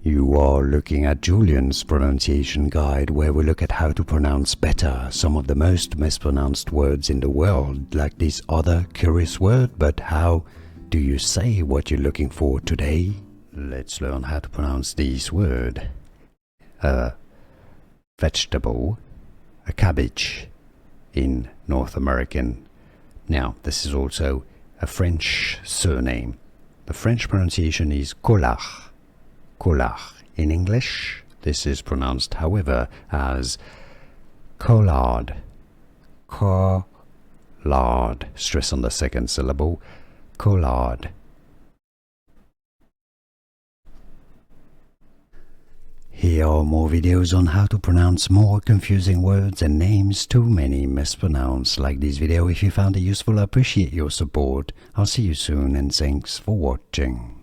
You are looking at Julian's pronunciation guide, where we look at how to pronounce better some of the most mispronounced words in the world, like this other curious word. But how do you say what you're looking for today? Let's learn how to pronounce this word. A vegetable, a cabbage in North American. Now, this is also a French surname. The French pronunciation is collard. Collard. In English, this is pronounced, however, as collard. Collard. Stress on the second syllable. Collard. Here are more videos on how to pronounce more confusing words and names too many mispronounced. Like this video if you found it useful. I appreciate your support. I'll see you soon and thanks for watching.